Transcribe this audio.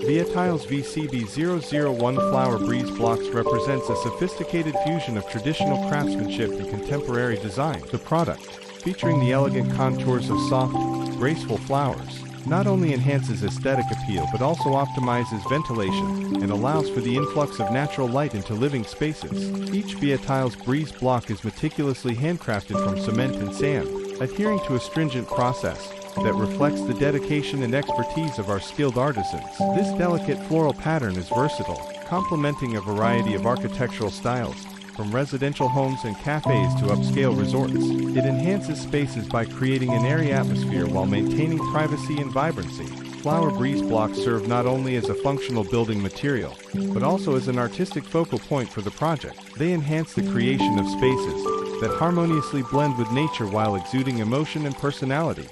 Viet Tiles VCB001 flower breeze blocks represents a sophisticated fusion of traditional craftsmanship and contemporary design. The product, featuring the elegant contours of soft, graceful flowers, not only enhances aesthetic appeal but also optimizes ventilation and allows for the influx of natural light into living spaces. Each Viet Tiles breeze block is meticulously handcrafted from cement and sand, adhering to a stringent process that reflects the dedication and expertise of our skilled artisans. This delicate floral pattern is versatile, complementing a variety of architectural styles, from residential homes and cafes to upscale resorts. It enhances spaces by creating an airy atmosphere while maintaining privacy and vibrancy. Flower breeze blocks serve not only as a functional building material, but also as an artistic focal point for the project. They enhance the creation of spaces that harmoniously blend with nature while exuding emotion and personality.